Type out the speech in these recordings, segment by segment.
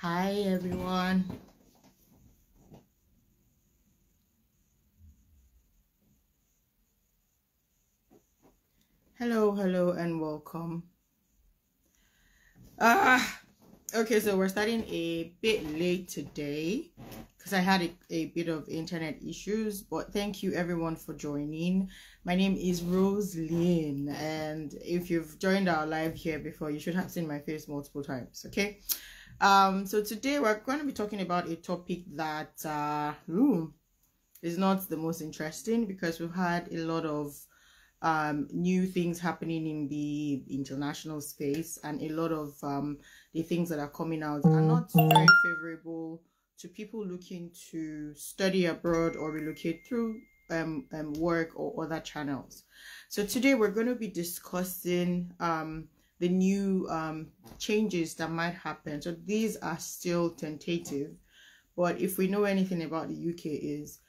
Hi everyone. Hello and welcome. Okay, so we're starting a bit late today because I had a bit of internet issues, but thank you everyone for joining. My name is Roseline, and if you've joined our live here before, you should have seen my face multiple times. Okay. So today we're going to be talking about a topic that is not the most interesting because we've had a lot of new things happening in the international space, and a lot of the things that are coming out are not very favorable to people looking to study abroad or relocate through work or other channels. So today we're going to be discussing the new changes that might happen. So these are still tentative, but if we know anything about the UK is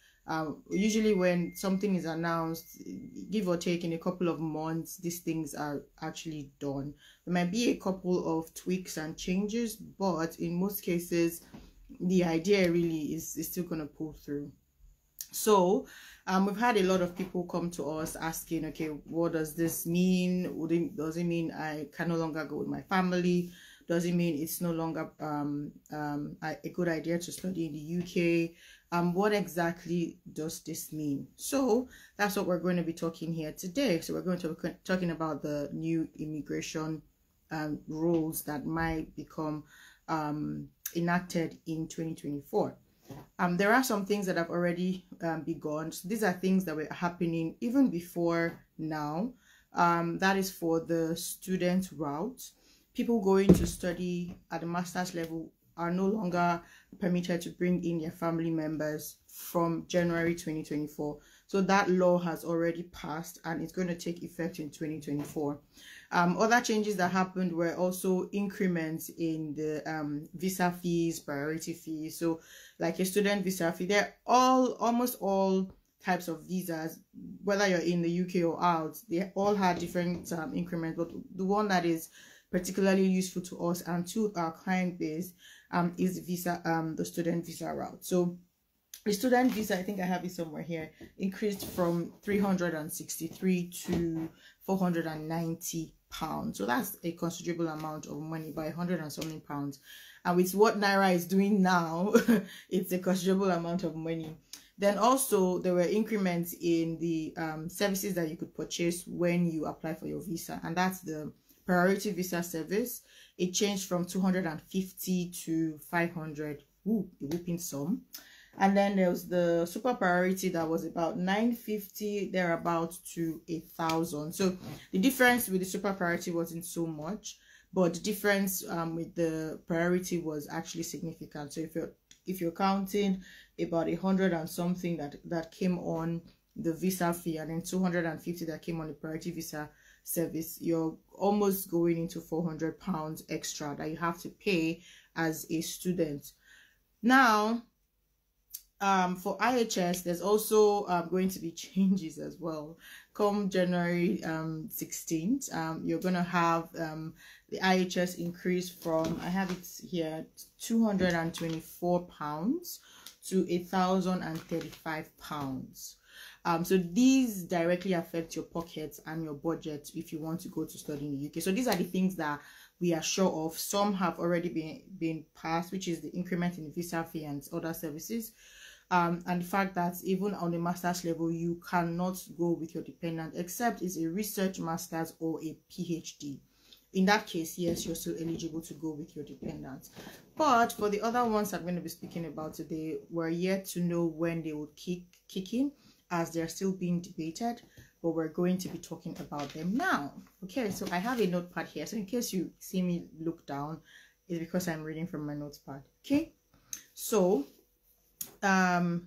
usually when something is announced, give or take in a couple of months, these things are actually done. There might be a couple of tweaks and changes, but in most cases the idea really is still going to pull through. So we've had a lot of people come to us asking, okay, what does this mean? Does it mean I can no longer go with my family? Does it mean it's no longer a good idea to study in the UK? What exactly does this mean? So that's what we're going to be talking here today. So we're going to be talking about the new immigration rules that might become enacted in 2024. There are some things that have already begun. So these are things that were happening even before now. That is for the student route. People going to study at the master's level are no longer permitted to bring in their family members from January 2024. So that law has already passed and it's going to take effect in 2024. Other changes that happened were also increments in the visa fees, priority fees. So like a student visa fee, they're almost all types of visas, whether you're in the UK or out, they all had different increments, but the one that is particularly useful to us and to our client base is the student visa route. So the student visa, I think I have it somewhere here, increased from 363 to 490 pounds. So that's a considerable amount of money, by 100 and something pounds. And with what Naira is doing now, it's a considerable amount of money. Then also there were increments in the services that you could purchase when you apply for your visa, and that's the priority visa service. It changed from 250 to 500. Ooh, a whooping sum. And then there was the super priority that was about 950 thereabout to 1,000. So the difference with the super priority wasn't so much, but the difference with the priority was actually significant. So if you're counting about 100 and something that came on the visa fee, and then 250 that came on the priority visa service, you're almost going into 400 pounds extra that you have to pay as a student. Now for IHS, there's also going to be changes as well. Come January 16th, you're going to have the IHS increase from, I have it here, 224 pounds to 1,035 pounds. So these directly affect your pockets and your budget if you want to go to study in the UK. So these are the things that we are sure of. Some have already been passed, which is the increment in the visa fee and other services. And the fact that even on the master's level, you cannot go with your dependent except it's a research master's or a PhD. In that case, yes, you're still eligible to go with your dependent. But for the other ones I'm going to be speaking about today, we're yet to know when they will kick in, as they're still being debated, but we're going to be talking about them now. Okay, so I have a notepad here, so in case you see me look down, it's because I'm reading from my notepad. Okay, so the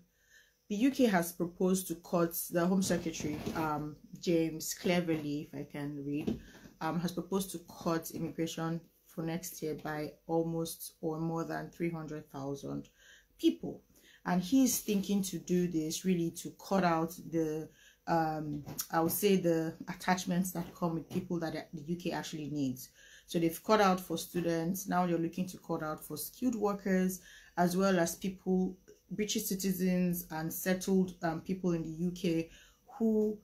UK has proposed to cut, the Home Secretary James Cleverly, if I can read, has proposed to cut immigration for next year by almost or more than 300,000 people. And he's thinking to do this really to cut out the I would say the attachments that come with people that the UK actually needs. So they've cut out for students. Now they're looking to cut out for skilled workers, as well as people, British citizens and settled people in the UK who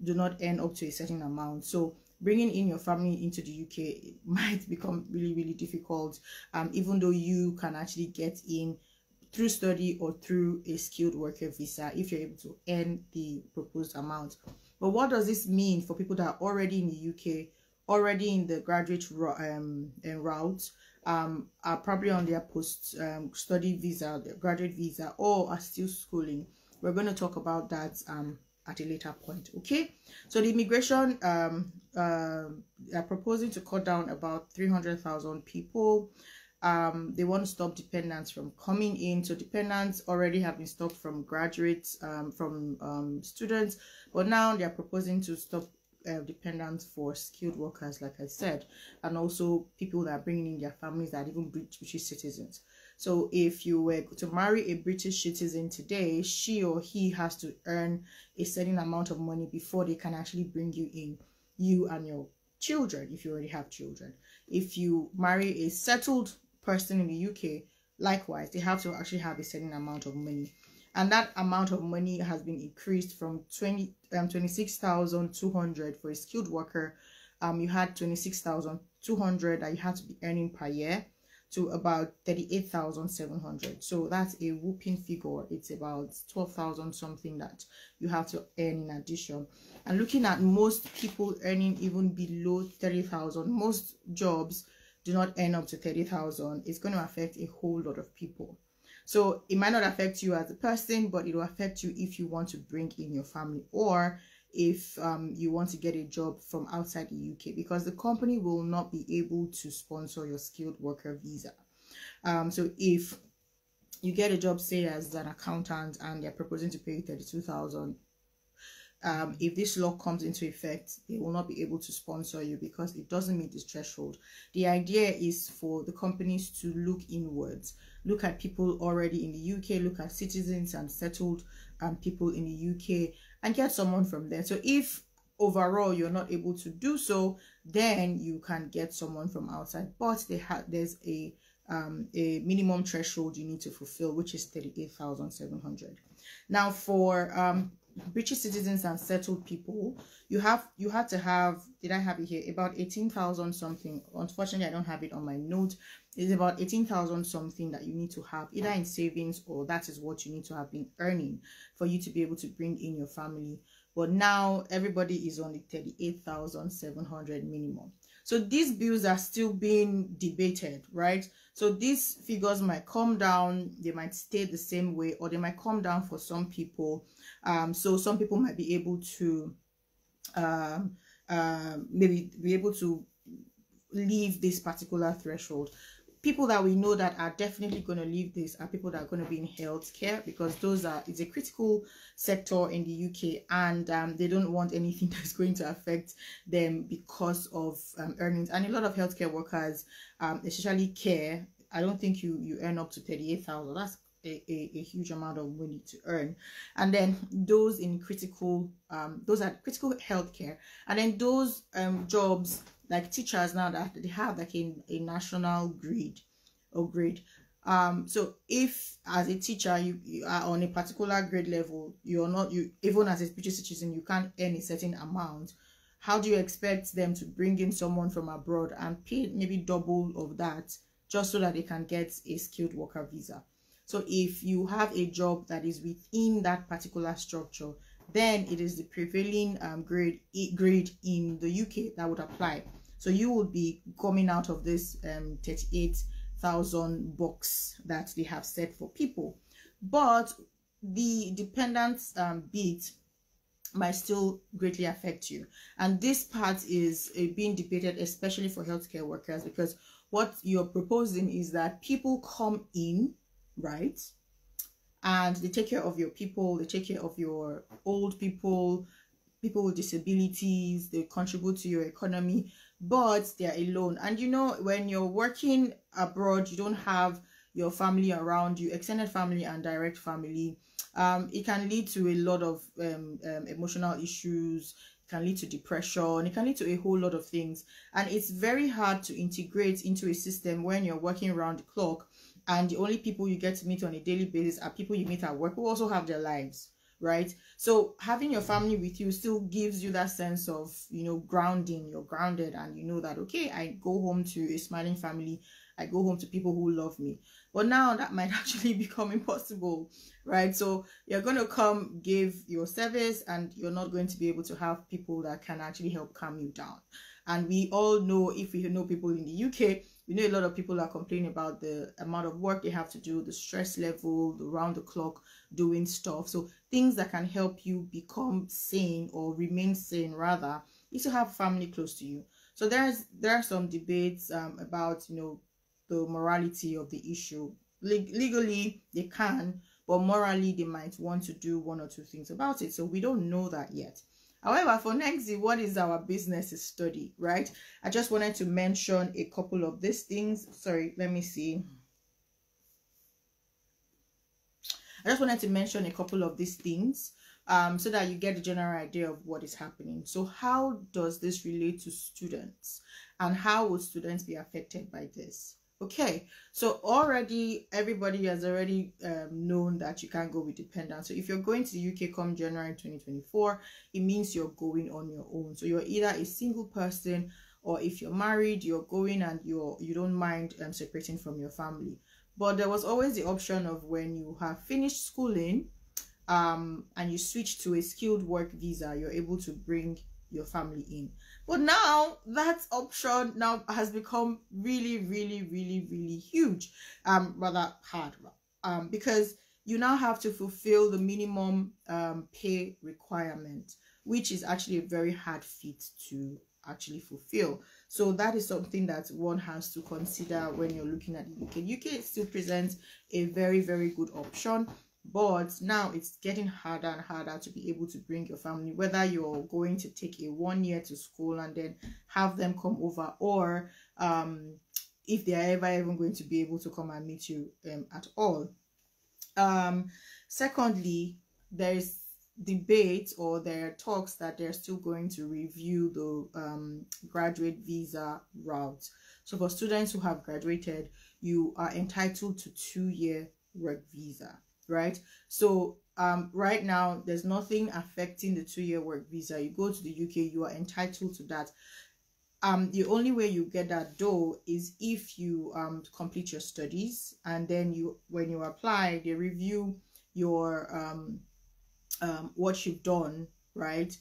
do not earn up to a certain amount. So bringing in your family into the UK might become really, really difficult, even though you can actually get in through study or through a skilled worker visa if you're able to earn the proposed amount. But what does this mean for people that are already in the UK, already in the graduate route, are probably on their post-study visa, their graduate visa, or are still schooling? We're going to talk about that at a later point. Okay, so the immigration are proposing to cut down about 300,000 people. They want to stop dependents from coming in. So dependents already have been stopped from graduates, from students, but now they're proposing to stop dependents for skilled workers, like I said, and also people that are bringing in their families that are even British citizens. So if you were to marry a British citizen today, she or he has to earn a certain amount of money before they can actually bring you in, you and your children, if you already have children. If you marry a settled person in the UK, likewise, they have to actually have a certain amount of money. And that amount of money has been increased from 26,200 for a skilled worker. You had 26,200 that you had to be earning per year, to about 38,700. So that's a whooping figure. It's about 12,000 something that you have to earn in addition. And looking at most people earning even below 30,000, most jobs do not earn up to 30,000. It's going to affect a whole lot of people. So it might not affect you as a person, but it will affect you if you want to bring in your family, or if you want to get a job from outside the UK, because the company will not be able to sponsor your skilled worker visa. So if you get a job, say as an accountant, and they're proposing to pay you 32,000, if this law comes into effect, they will not be able to sponsor you because it doesn't meet this threshold. The idea is for the companies to look inwards, look at people already in the UK, look at citizens and settled people in the UK, and get someone from there. So if overall you're not able to do so, then you can get someone from outside, but there's a minimum threshold you need to fulfill, which is 38,700. Now for British citizens and settled people, you had to have, did I have it here, about 18,000 something. Unfortunately, I don't have it on my note. It's about 18,000 something that you need to have either in savings, or that is what you need to have been earning for you to be able to bring in your family. But now everybody is on the 38,700 minimum. So these bills are still being debated, right? So these figures might come down, they might stay the same way, or they might come down for some people. So some people might be able to maybe be able to leave this particular threshold. People that we know that are definitely going to leave this are people that are going to be in healthcare, because it's a critical sector in the UK, and they don't want anything that's going to affect them because of earnings. And a lot of healthcare workers, especially care, I don't think you earn up to 38,000. That's a huge amount of money to earn. And then those in critical those are critical healthcare, and then those jobs like teachers now that they have like a national grade or grade. So if as a teacher you are on a particular grade level, even as a British citizen you can't earn a certain amount, how do you expect them to bring in someone from abroad and pay maybe double of that just so that they can get a skilled worker visa? So if you have a job that is within that particular structure, then it is the prevailing grade in the UK that would apply. So you would be coming out of this 38,000 box that they have set for people. But the dependent bit might still greatly affect you. And this part is being debated, especially for healthcare workers, because what you're proposing is that people come in, right, and they take care of your people, they take care of your old people, people with disabilities, they contribute to your economy, but they're alone. And you know, when you're working abroad, you don't have your family around you, extended family and direct family, it can lead to a lot of emotional issues. It can lead to depression. It can lead to a whole lot of things, and it's very hard to integrate into a system when you're working around the clock, and the only people you get to meet on a daily basis are people you meet at work who also have their lives, right? So having your family with you still gives you that sense of, you know, grounding. You're grounded, and you know that, okay, I go home to a smiling family, I go home to people who love me. But now that might actually become impossible, right? So you're going to come give your service, and you're not going to be able to have people that can actually help calm you down. And we all know, if we know people in the UK, we know a lot of people are complaining about the amount of work they have to do, the stress level, the round the clock doing stuff. So things that can help you become sane, or remain sane rather, is to have family close to you. So there are some debates about, you know, the morality of the issue. Legally they can, but morally they might want to do one or two things about it. So we don't know that yet. However, for next year, what is our business is study, right? I just wanted to mention a couple of these things. Sorry, let me see. I just wanted to mention a couple of these things so that you get a general idea of what is happening. So how does this relate to students, and how would students be affected by this? Okay, so already everybody has already known that you can't go with dependent. So if you're going to the UK come January 2024, it means you're going on your own. So you're either a single person, or if you're married, you're going and you don't mind separating from your family. But there was always the option of, when you have finished schooling and you switch to a skilled work visa, you're able to bring your family in. But now that option now has become really, really, really, really huge, rather hard, because you now have to fulfill the minimum pay requirement, which is actually a very hard feat to actually fulfill. So that is something that one has to consider when you're looking at the UK. UK still presents a very, very good option, but now it's getting harder and harder to be able to bring your family, whether you're going to take a 1 year to school and then have them come over, or if they are ever even going to be able to come and meet you at all. Secondly, there is debate, or there are talks that they're still going to review the graduate visa route. So for students who have graduated, you are entitled to 2-year work visa, right? So right now there's nothing affecting the 2-year work visa. You go to the UK, you are entitled to that. The only way you get that though is if you complete your studies, and then when you apply, they review your what you've done, right,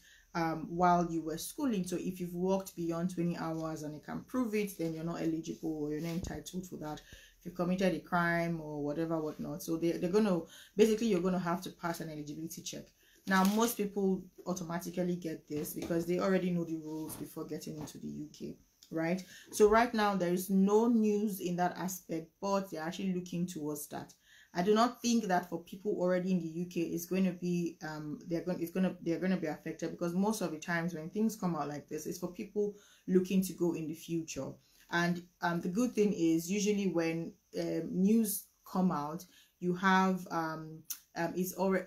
while you were schooling. So if you've worked beyond 20 hours and you can prove it, then you're not eligible, or you're not entitled for that. If you've committed a crime or whatnot, so they're gonna, basically you're gonna have to pass an eligibility check. Now most people automatically get this because they already know the rules before getting into the UK, right? So right now there is no news in that aspect, but they're actually looking towards that. I do not think that for people already in the UK it's going to be they're going to be affected, because most of the times when things come out like this, it's for people looking to go in the future. And the good thing is, usually when news come out, you have it's already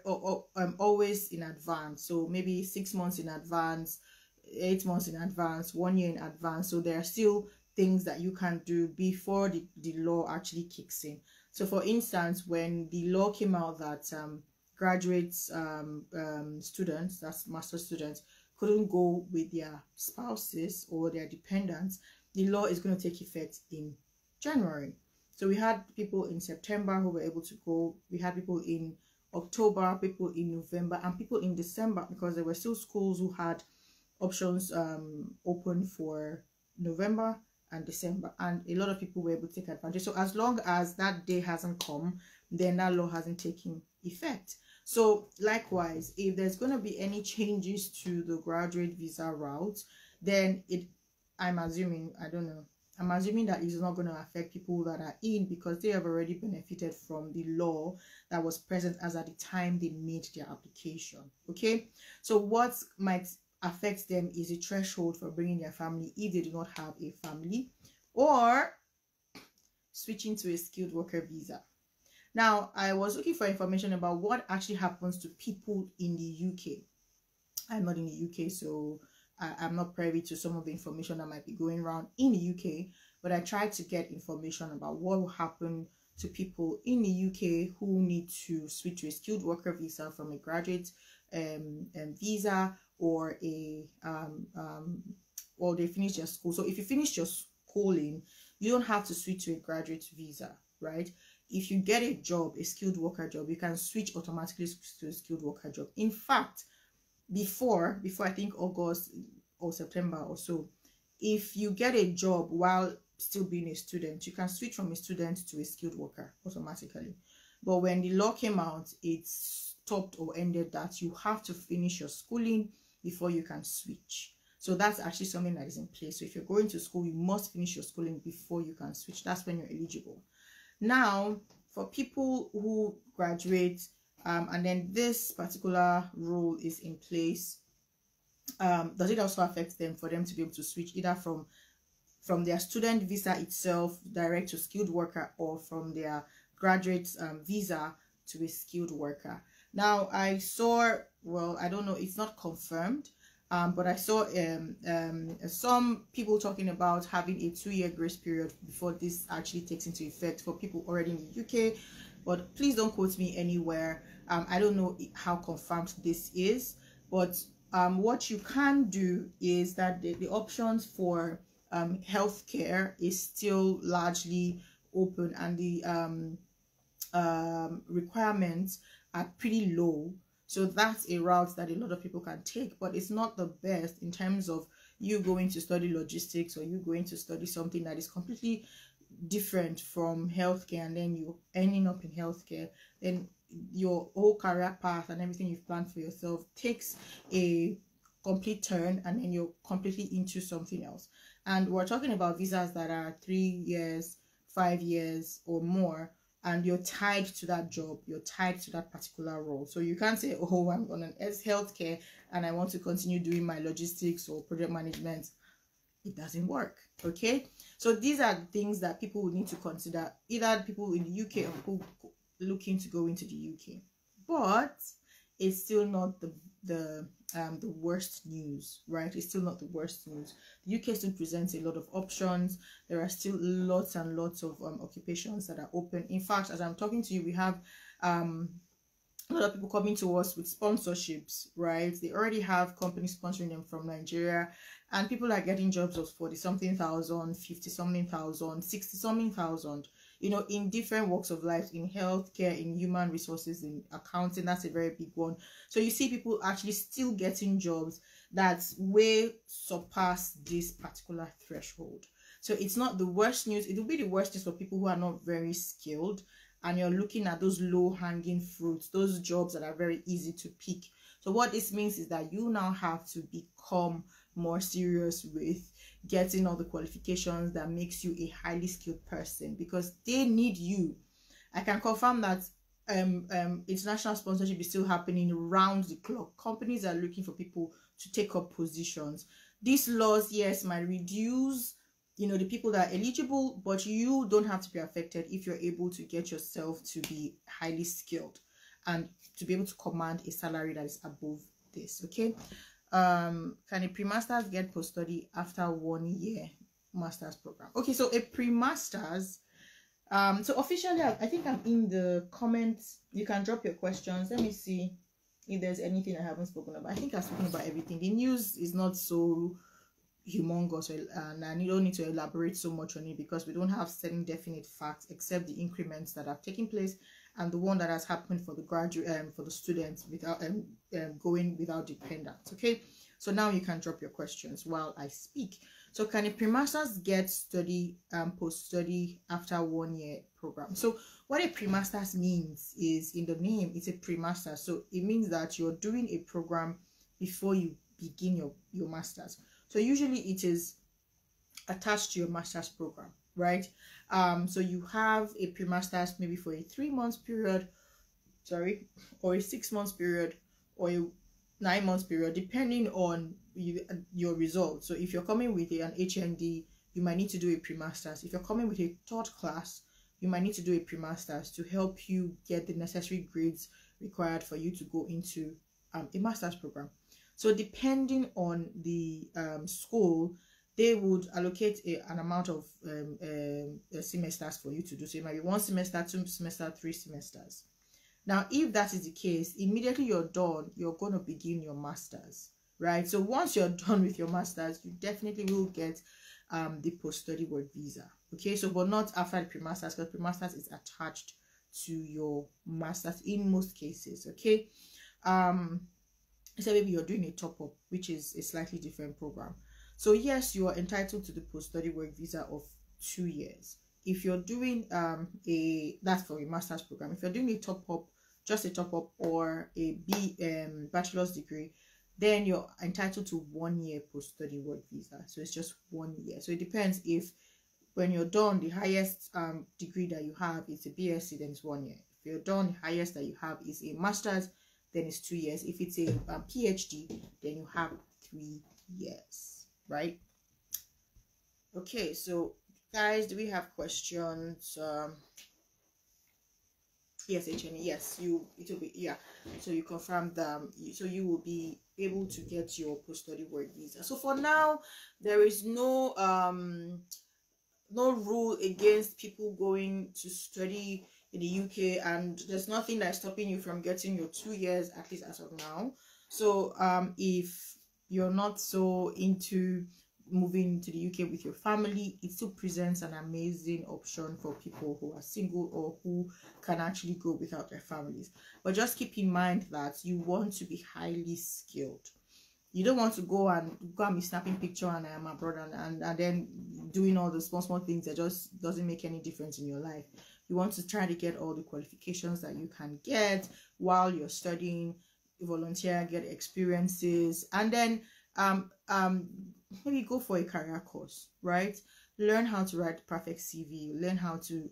always in advance. So maybe 6 months in advance, 8 months in advance, 1 year in advance. So there are still things that you can do before the law actually kicks in. So for instance, when the law came out that graduates, students, that's master students, couldn't go with their spouses or their dependents, the law is going to take effect in January. So we had people in September who were able to go. We had people in October, people in November, and people in December, because there were still schools who had options open for November and December, and a lot of people were able to take advantage. So as long as that day hasn't come, then that law hasn't taken effect. So likewise, if there's going to be any changes to the graduate visa route, then I'm assuming that it's not going to affect people that are in, because they have already benefited from the law that was present as at the time they made their application. Okay, so what might affect them is a threshold for bringing their family if they do not have a family, or switching to a skilled worker visa. Now, I was looking for information about what actually happens to people in the UK. I'm not in the UK, so I'm not privy to some of the information that might be going around in the UK, but I tried to get information about what will happen to people in the UK who need to switch to a skilled worker visa from a graduate visa or or they finish their school. So if you finish your schooling, you don't have to switch to a graduate visa, right? If you get a job, a skilled worker job, you can switch automatically to a skilled worker job. In fact, before I think August or September or so, if you get a job while still being a student, you can switch from a student to a skilled worker automatically. But when the law came out, it stopped or ended that you have to finish your schooling before you can switch. So that's actually something that is in place. So if you're going to school, you must finish your schooling before you can switch. That's when you're eligible. Now, for people who graduate and then this particular rule is in place, does it also affect them for them to be able to switch either from their student visa itself direct to skilled worker, or from their graduate visa to a skilled worker? Now, I saw, well, I don't know, it's not confirmed, but I saw some people talking about having a 2-year grace period before this actually takes into effect for people already in the UK. But please don't quote me anywhere. I don't know how confirmed this is, but what you can do is that the options for healthcare is still largely open, and the requirements are pretty low. So that's a route that a lot of people can take, but it's not the best in terms of you going to study logistics, or you going to study something that is completely different from healthcare, and then you ending up in healthcare. Then your whole career path and everything you've planned for yourself takes a complete turn, and then you're completely into something else. And we're talking about visas that are 3 years, 5 years or more, and you're tied to that job, you're tied to that particular role. So you can't say, oh, I'm on an healthcare and I want to continue doing my logistics or project management. It doesn't work. Okay, so these are things that people would need to consider, either people in the UK or people looking to go into the UK. But it's still not the worst news, right? It's still not the worst news. The UK still presents a lot of options. There are still lots and lots of occupations that are open. In fact, as I'm talking to you, we have a lot of people coming to us with sponsorships, right? They already have companies sponsoring them from Nigeria, and people are getting jobs of 40-something thousand, 50-something thousand, 60-something thousand, you know, in different walks of life, in healthcare, in human resources, in accounting. That's a very big one. So you see people actually still getting jobs that way surpass this particular threshold. So it's not the worst news. It will be the worst news for people who are not very skilled, and you're looking at those low-hanging fruits, those jobs that are very easy to pick. So what this means is that you now have to become more serious with getting all the qualifications that makes you a highly skilled person, because they need you. I can confirm that international sponsorship is still happening round the clock. Companies are looking for people to take up positions. These laws, yes, might reduce, you know, the people that are eligible, but you don't have to be affected if you're able to get yourself to be highly skilled and to be able to command a salary that is above this. Okay, can a pre-masters get post-study after 1 year master's program? Okay, so a pre-masters, so officially I think I'm in the comments. You can drop your questions. Let me see if there's anything I haven't spoken about. I think I've spoken about everything. The news is not so humongous, and I don't need to elaborate so much on it, because we don't have certain definite facts except the increments that have taken place and the one that has happened for the graduate for the students without going without dependents. Okay, so now you can drop your questions while I speak. So can a pre-masters get study post-study after 1 year program? So what a pre-masters means is, in the name, it's a pre-masters. So it means that you're doing a program before you begin your masters. So usually it is attached to your master's program, right? So you have a pre-masters maybe for a 3 months period, or a 6 months period, or a 9 months period, depending on your results. So if you're coming with an HND, you might need to do a pre-masters. If you're coming with a third class, you might need to do a pre-master's to help you get the necessary grades required for you to go into a master's program. So depending on the school, they would allocate an amount of semesters for you to do. So it might be 1 semester, 2 semesters, 3 semesters. Now, if that is the case, immediately you're done, you're going to begin your master's, right? So once you're done with your master's, you definitely will get the post-study work visa. Okay, so but not after the pre-master's, because pre-master's is attached to your master's in most cases. Okay, so maybe you're doing a top-up, which is a slightly different program. So yes, you are entitled to the post-study work visa of 2 years. If you're doing that's for a master's program. If you're doing a top-up, just a top-up, or a bachelor's degree, then you're entitled to 1 year post-study work visa. So it's just 1 year. So it depends. If when you're done, the highest degree that you have is a BSc, then it's 1 year. If you're done, the highest that you have is a master's, then it's 2 years. If it's a PhD, then you have 3 years, right? Okay, so guys, do we have questions? Yes, HNE, yes, it will be, yeah. So you confirm that, so you will be able to get your post-study work visa. So for now, there is no rule against people going to study in the UK, and there's nothing that's stopping you from getting your 2 years, at least as of now. So if you're not so into moving to the UK with your family, it still presents an amazing option for people who are single or who can actually go without their families. But just keep in mind that you want to be highly skilled. You don't want to go and be snapping picture and I am abroad and then doing all the small things that just doesn't make any difference in your life. You want to try to get all the qualifications that you can get while you're studying, volunteer, get experiences, and then maybe go for a career course, right? Learn how to write perfect CV, learn how to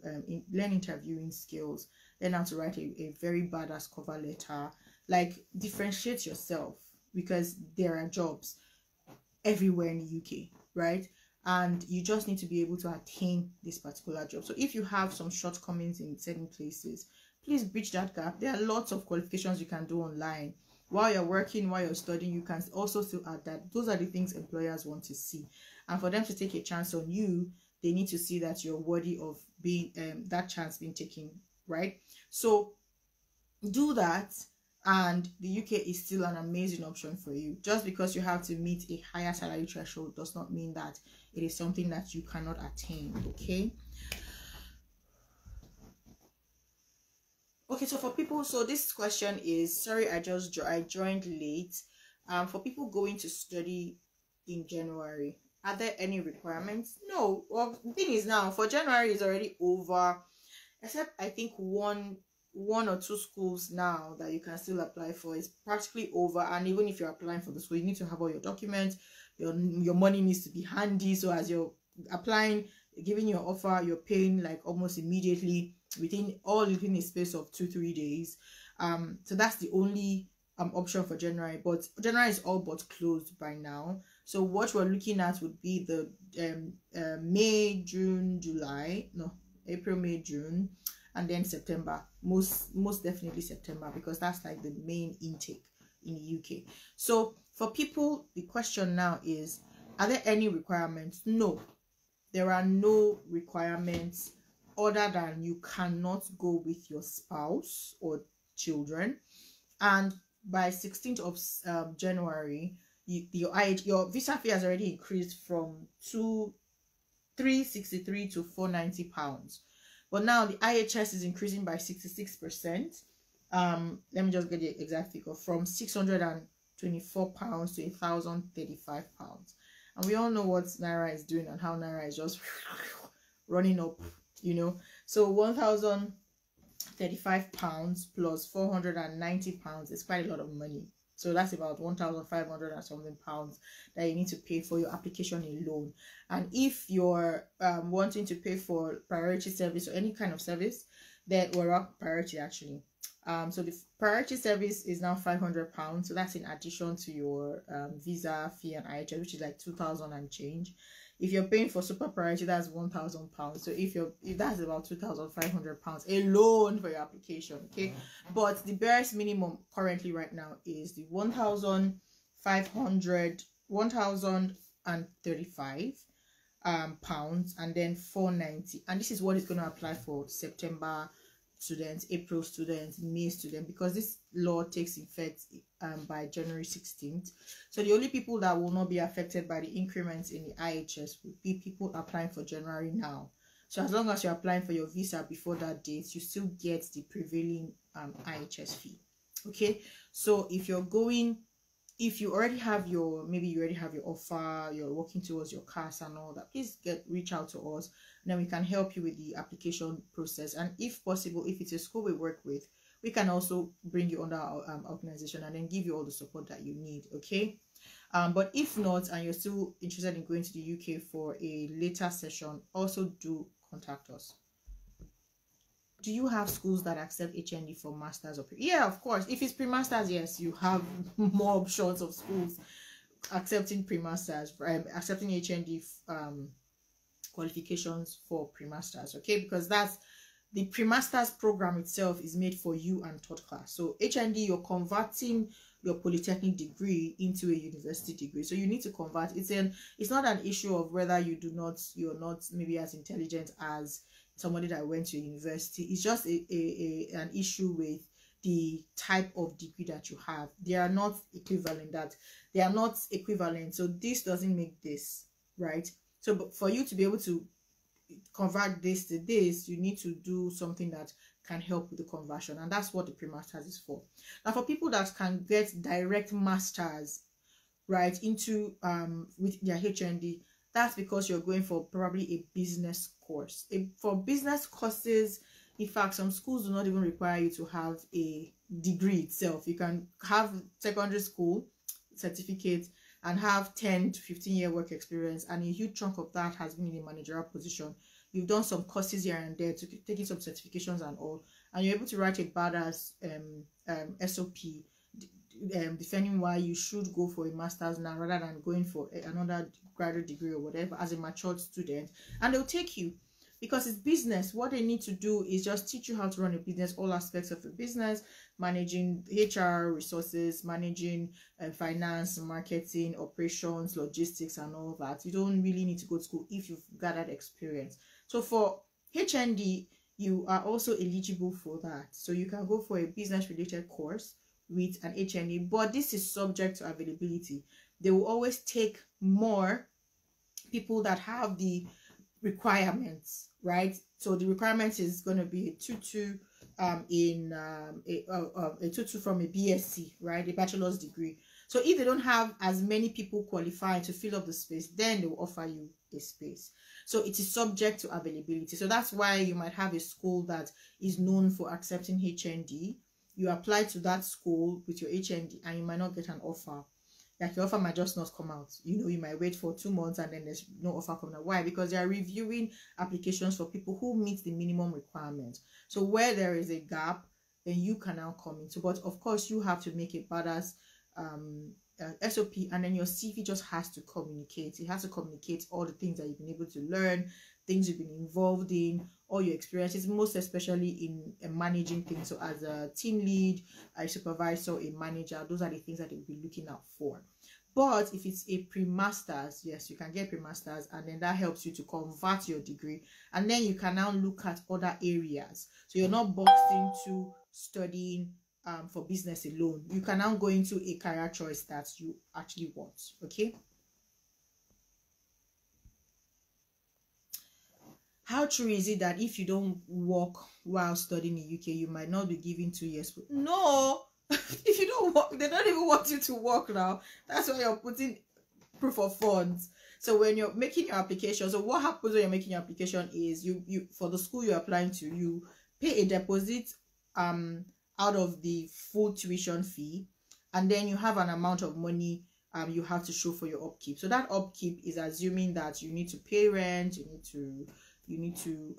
learn interviewing skills, learn how to write a very badass cover letter. Like, differentiate yourself, because there are jobs everywhere in the UK, right? And you just need to be able to attain this particular job. So if you have some shortcomings in certain places, please bridge that gap. There are lots of qualifications you can do online. While you're working, while you're studying, you can also still add that. Those are the things employers want to see. And for them to take a chance on you, they need to see that you're worthy of being that chance being taken, right? So do that, and the UK is still an amazing option for you. Just because you have to meet a higher salary threshold does not mean that it is something that you cannot attain, okay? Okay, so for people, so this question is, sorry, I joined late. For people going to study in January, are there any requirements? No. Well, the thing is, now for January is already over, except I think one or two schools now that you can still apply for. Is practically over. And even if you're applying for the school, you need to have all your documents. Your money needs to be handy. So as you're applying, giving your offer, you're paying like almost immediately within a space of 2-3 days. So that's the only option for January. But January is all but closed by now. So what we're looking at would be the May, June, July, no, April, May, June, and then September. Most definitely September, because that's like the main intake in the UK. So for people, the question now is, are there any requirements? No, there are no requirements other than you cannot go with your spouse or children. And by 16th of January, your visa fee has already increased from £363 to £490. But now the IHS is increasing by 66%. Let me just get the exact figure, from £624 to £1,035. And we all know what Naira is doing and how Naira is just running up, you know. So £1,035 plus £490 is quite a lot of money. So that's about 1,500 and something pounds that you need to pay for your application alone. And if you're wanting to pay for priority service or any kind of service, then we're priority actually. So the priority service is now £500. So that's in addition to your visa fee and IHS, which is like 2,000 and change. If you're paying for super priority, that's £1,000. So if that's about £2,500 alone for your application, okay. But the barest minimum currently right now is the 1,035 pounds, and then 490, and this is what is going to apply for September students, April students, May students, because this law takes effect by January 16th. So the only people that will not be affected by the increments in the IHS will be people applying for January now. So as long as you're applying for your visa before that date, you still get the prevailing IHS fee. Okay, so if you already have your, maybe you already have your offer, you're working towards your CAS and all that, please reach out to us, and then we can help you with the application process. And if possible, if it's a school we work with, we can also bring you under our organization and then give you all the support that you need, okay. But if not, and you're still interested in going to the UK for a later session, also do contact us. Do you have schools that accept HND for masters or yeah, of course. If it's pre-masters, yes, you have more options of schools accepting pre-masters, accepting HND qualifications for pre-masters, okay, because that's the pre-masters program itself is made for you and third class. So HND, you're converting your polytechnic degree into a university degree, so you need to convert. It's not an issue of whether you're not maybe as intelligent as somebody that went to university. It's just an issue with the type of degree that you have. They are not equivalent. So this doesn't make this, right? So but for you to be able to convert this to this, you need to do something that can help with the conversion, and that's what the pre-masters is for. Now for people that can get direct masters right into with their HND, that's because you're going for probably a business course. For business courses, in fact, some schools do not even require you to have a degree itself. You can have secondary school certificate and have 10 to 15-year work experience, and a huge chunk of that has been in a managerial position. You've done some courses here and there, to taking some certifications and all, and you're able to write a badass SOP defending why you should go for a master's now rather than going for another graduate degree or whatever as a matured student, and they'll take you because it's business. What they need to do is just teach you how to run a business, all aspects of a business, managing HR resources, managing finance, marketing, operations, logistics, and all that. You don't really need to go to school if you've gathered experience. So for HND, you are also eligible for that. So you can go for a business related course with an HND, but this is subject to availability. They will always take more people that have the requirements, right? So the requirement is going to be a 2-2 a 2-2 from a BSc, right, a bachelor's degree. So if they don't have as many people qualifying to fill up the space, then they will offer you a space. So it is subject to availability. So that's why you might have a school that is known for accepting HND. You apply to that school with your HND and you might not get an offer. Like your offer might just not come out. You know, you might wait for 2 months and then there's no offer coming out. Why? Because they are reviewing applications for people who meet the minimum requirements. So where there is a gap, then you can now come into. But of course, you have to make a badass SOP, and then your CV just has to communicate. It has to communicate all the things that you've been able to learn, things you've been involved in, all your experiences, most especially in managing things. So as a team lead, a supervisor, a manager, those are the things that they'll be looking out for. But if it's a pre-masters, yes, you can get pre-masters, and then that helps you to convert your degree, and then you can now look at other areas. So you're not boxed into studying for business alone. You can now go into a career choice that you actually want. Okay. How true is it that if you don't work while studying in UK, you might not be given 2 years? No. If you don't work, they don't even want you to work now. That's why you're putting proof of funds. So when you're making your application, so what happens when you're making your application is you for the school you're applying to, you pay a deposit out of the full tuition fee, and then you have an amount of money you have to show for your upkeep. So that upkeep is assuming that you need to pay rent, you need to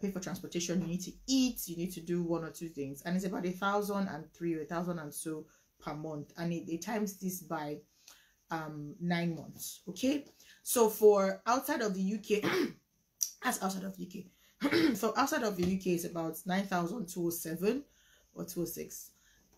pay for transportation, you need to eat, you need to do 1 or 2 things, and it's about 1,003 or 1,000 and so per month, and it times this by 9 months. Okay, so for outside of the UK, that's outside of the UK. So outside of the UK is about 9,207 or 206.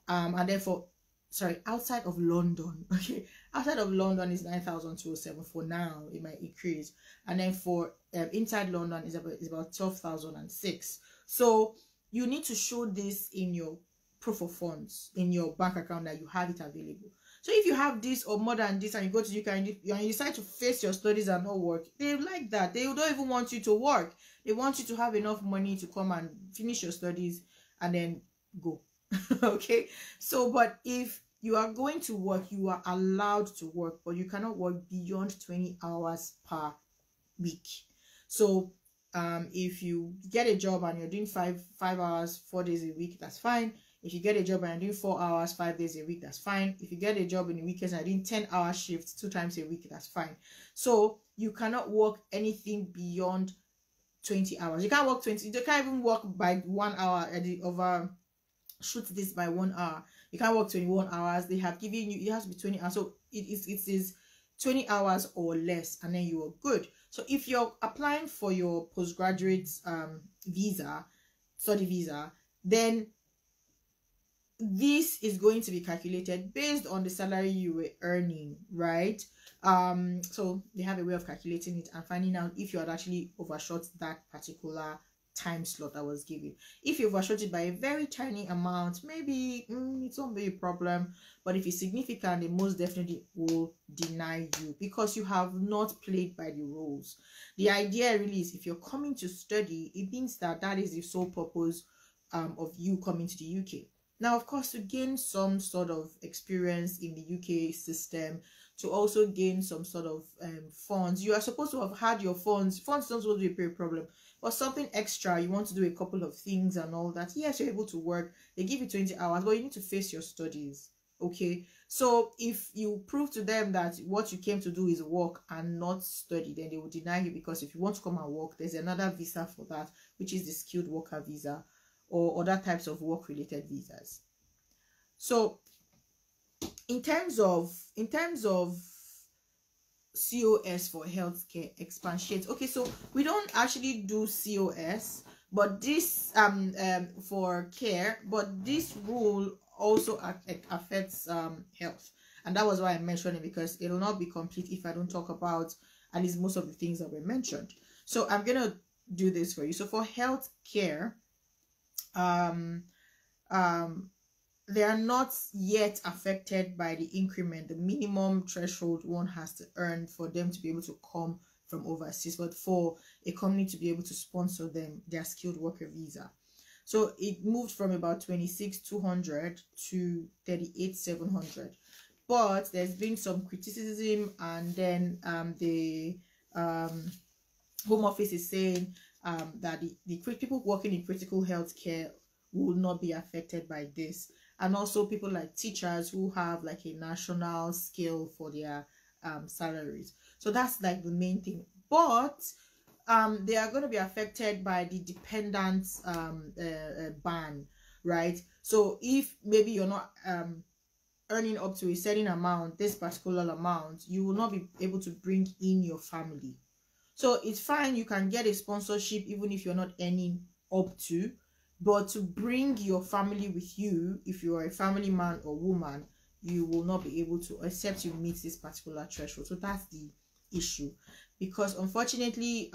And therefore, sorry, outside of London, okay, outside of London is 9,207 for now. It might increase, and then for inside London is about 12,006. So you need to show this in your proof of funds in your bank account that you have it available. So if you have this or more than this and you go to UK and you decide to face your studies and not work, they like that. They don't even want you to work. They want you to have enough money to come and finish your studies and then go. Okay, so but if you are going to work, you are allowed to work, but you cannot work beyond 20 hours per week. So if you get a job and you're doing five hours 4 days a week, that's fine. If you get a job and you're doing 4 hours 5 days a week, that's fine. If you get a job in the weekends and you're doing 10-hour shifts 2 times a week, that's fine. So you cannot work anything beyond 20 hours. You can't work 20. You can't even work by 1 hour at the over. Shoot this by 1 hour. You can't work 21 hours. They have given you, it has to be 20 hours. So it is 20 hours or less, and then you are good. So if you're applying for your postgraduate study visa, then this is going to be calculated based on the salary you were earning, right? So they have a way of calculating it and finding out if you had actually overshot that particular time slot that was given. If you overshot it by a very tiny amount, maybe it won't be a problem, but if it's significant, they most definitely will deny you because you have not played by the rules. The idea really is if you're coming to study, it means that is the sole purpose of you coming to the UK. Now, of course, to gain some sort of experience in the UK system, to also gain some sort of funds, you are supposed to have had your funds. Funds don't supposed to be a problem, but something extra, you want to do a couple of things and all that. Yes, you're able to work. They give you 20 hours, but you need to face your studies. Okay, so if you prove to them that what you came to do is work and not study, then they will deny you, because if you want to come and work, there's another visa for that, which is the skilled worker visa or other types of work related visas. So in terms of COS for healthcare, expatiate. Okay, so we don't actually do COS, but this for care, but this rule also affects health, and that was why I mentioned it, because it will not be complete if I don't talk about at least most of the things that were mentioned. So I'm gonna do this for you. So for health care, they are not yet affected by the increment, the minimum threshold one has to earn for them to be able to come from overseas, but for a company to be able to sponsor them their skilled worker visa. So it moved from about 26,200 to 38,700, but there's been some criticism, and then the Home Office is saying that the people working in critical health care will not be affected by this, and also people like teachers who have like a national scale for their salaries. So that's like the main thing, but they are going to be affected by the dependent ban, right? So if maybe you're not earning up to a certain amount, this particular amount, you will not be able to bring in your family. So it's fine, you can get a sponsorship even if you're not earning up to, but to bring your family with you, if you are a family man or woman, you will not be able to, except you meet this particular threshold. So that's the issue, because unfortunately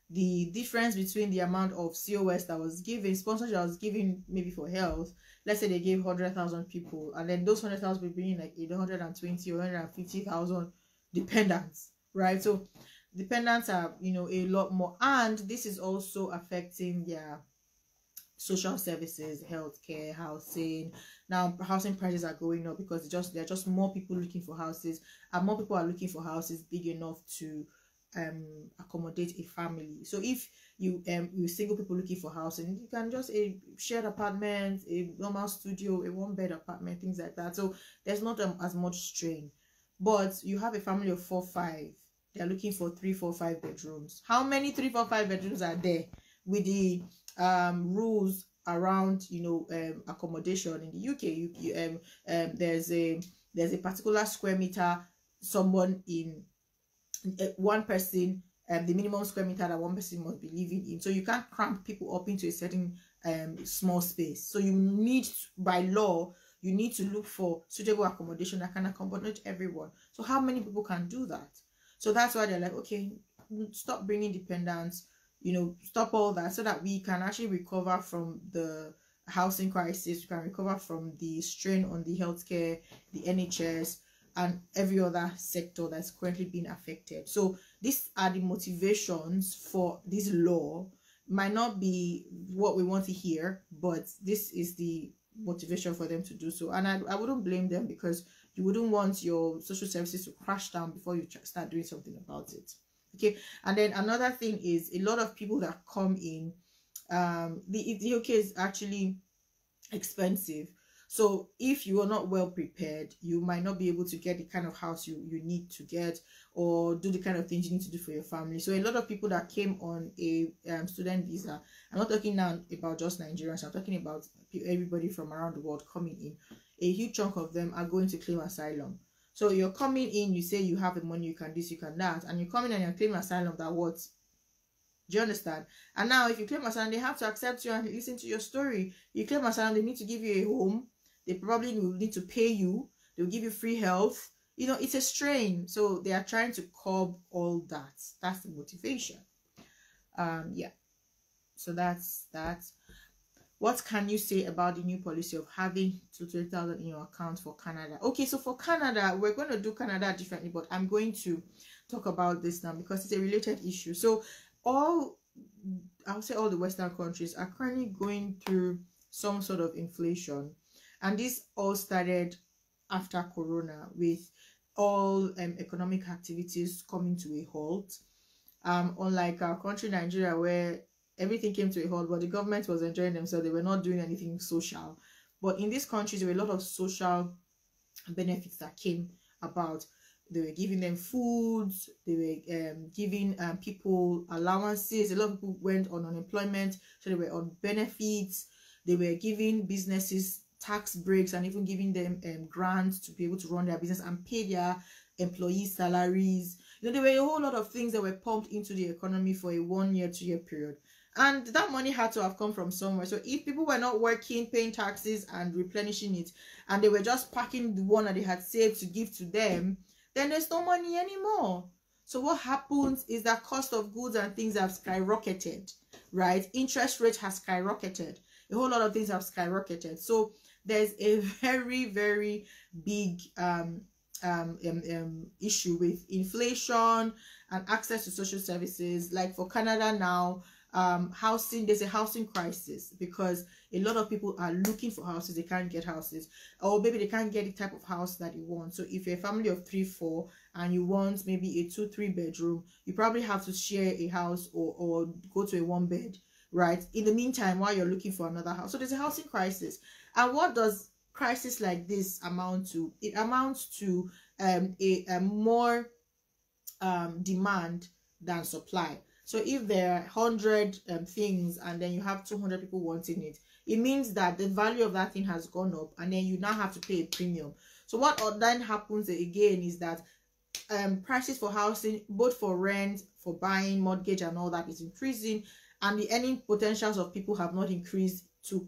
the difference between the amount of COS that was given, sponsorship that was given maybe for health, let's say they gave 100,000 people, and then those 100,000 will bring in like 120 or 150,000 dependents, right? So dependents are, you know, a lot more, and this is also affecting their social services, healthcare, housing. Now housing prices are going up because there are just more people looking for houses, and more people are looking for houses big enough to accommodate a family. So if you single people looking for housing, you can just a shared apartment, a normal studio, a 1-bed apartment, things like that. So there's not as much strain. But you have a family of 4, 5, they're looking for 3, 4, 5 bedrooms. How many 3, 4, 5 bedrooms are there with the rules around, you know, accommodation in the UK? There's a particular square meter someone in one person, the minimum square meter that one person must be living in. So you can't cramp people up into a certain small space. So you need, by law, you need to look for suitable accommodation that can accommodate everyone. So how many people can do that? So that's why they're like, okay, stop bringing dependents, stop all that, so that we can actually recover from the housing crisis. We can recover from the strain on the healthcare, the NHS, and every other sector that's currently being affected. So these are the motivations for this law. Might not be what we want to hear, but this is the motivation for them to do so. And I wouldn't blame them, because you wouldn't want your social services to crash down before you start doing something about it. Okay. And then another thing is, a lot of people that come in, the UK is actually expensive. So if you are not well prepared, you might not be able to get the kind of house you need to get, or do the kind of things you need to do for your family. So a lot of people that came on a student visa, I'm not talking now about just Nigerians, I'm talking about everybody from around the world coming in. A huge chunk of them are going to claim asylum. So you're coming in, you say you have the money, you can this, you can that, and you come in and you're claiming asylum. That what? Do you understand? And now if you claim asylum, they have to accept you and listen to your story. You claim asylum, they need to give you a home. They probably will need to pay you. They'll give you free health. It's a strain. So they are trying to curb all that. That's the motivation. Yeah. So that's that. What can you say about the new policy of having 20,000 in your account for Canada? Okay, so for Canada, we're going to do Canada differently, but I'm going to talk about this now because it's a related issue. So I'll say all the Western countries are currently going through some sort of inflation. And this all started after Corona, with all economic activities coming to a halt. Unlike our country, Nigeria, where everything came to a halt, but the government was enjoying themselves. They were not doing anything social. But in these countries, there were a lot of social benefits that came about. They were giving them foods. They were giving people allowances. A lot of people went on unemployment, so they were on benefits. They were giving businesses tax breaks, and even giving them grants to be able to run their business and pay their employees' salaries. There were a whole lot of things that were pumped into the economy for a 1 year, 2 year period. And that money had to have come from somewhere. So if people were not working, paying taxes and replenishing it, and they were just packing the one that they had saved to give to them, then there's no money anymore. So what happens is that cost of goods and things have skyrocketed, right? Interest rate has skyrocketed. A whole lot of things have skyrocketed. So there's a very, very big issue with inflation and access to social services. Like for Canada now, there's a housing crisis, because a lot of people are looking for houses. They can't get houses, or maybe they can't get the type of house that you want. So if you're a family of 3, 4 and you want maybe a 2, 3 bedroom, you probably have to share a house or go to a 1 bed, right? In the meantime, while you're looking for another house. So there's a housing crisis. And what does crisis like this amount to? It amounts to a more demand than supply. So if there are 100 things and then you have 200 people wanting it, it means that the value of that thing has gone up, and then you now have to pay a premium. So what then happens again is that prices for housing, both for rent, for buying, mortgage and all that, is increasing, and the earning potentials of people have not increased to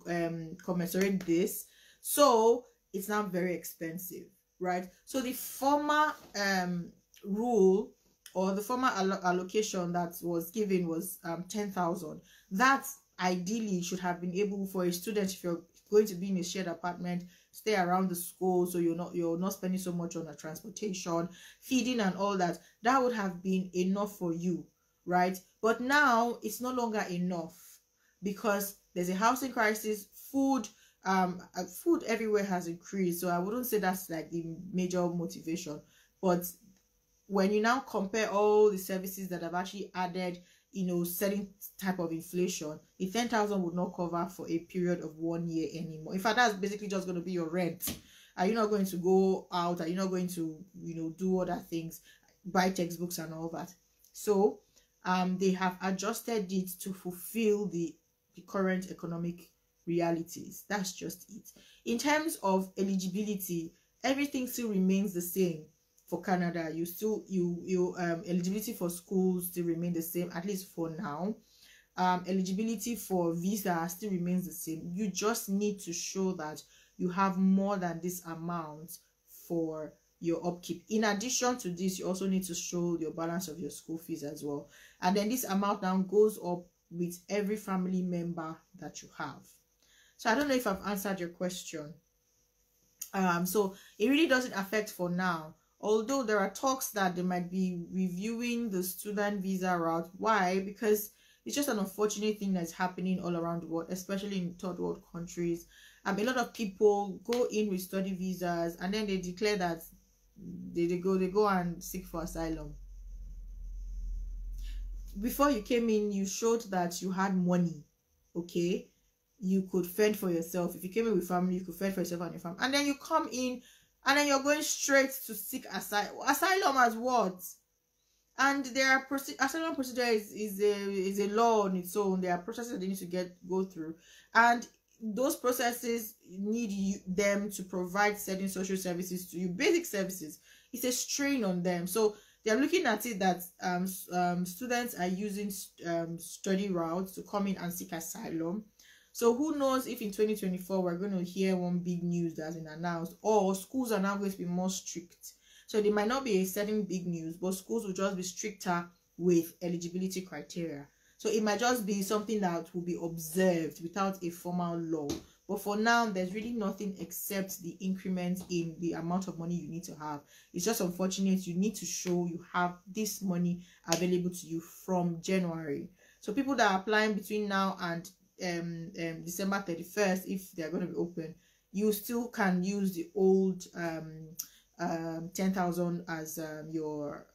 commensurate this. So it's now very expensive, right? So the former rule, or the former allocation that was given was 10,000. That ideally should have been able for a student, if you're going to be in a shared apartment, stay around the school, so you're not spending so much on the transportation, feeding and all that. That would have been enough for you, right? But now it's no longer enough, because there's a housing crisis. Food everywhere has increased. So I wouldn't say that's like the major motivation, but when you now compare all the services that have actually added, certain type of inflation, the 10,000 would not cover for a period of 1 year anymore. In fact, that's basically just going to be your rent. Are you not going to go out? Are you not going to, do other things, buy textbooks and all that? So they have adjusted it to fulfill the current economic realities. That's just it. In terms of eligibility, everything still remains the same. for Canada. You still eligibility for schools still remain the same, at least for now. Eligibility for visa still remains the same. You just need to show that you have more than this amount for your upkeep. In addition to this, you also need to show your balance of your school fees as well, and then this amount now goes up with every family member that you have. So I don't know if I've answered your question. So it really doesn't affect for now, although there are talks that they might be reviewing the student visa route. Why? Because it's just an unfortunate thing that's happening all around the world, especially in third world countries. A lot of people go in with study visas and then they declare that they go and seek for asylum. Before you came in, you showed that you had money, okay? You could fend for yourself. If you came in with family, you could fend for yourself and your family. And then you come in and then you're going straight to seek asylum. Asylum as what? And there are asylum procedure is a law on its own. There are processes that they need to go through, and those processes need them to provide certain social services to you, basic services. It's a strain on them. So they're looking at it that students are using study routes to come in and seek asylum. So who knows if in 2024 we're going to hear one big news that's been announced, or schools are now going to be more strict. So there might not be a certain big news, but schools will just be stricter with eligibility criteria. So it might just be something that will be observed without a formal law. But for now, there's really nothing except the increment in the amount of money you need to have. It's just unfortunate. You need to show you have this money available to you from January. So people that are applying between now and December 31st, if they're going to be open, you still can use the old 10,000 as your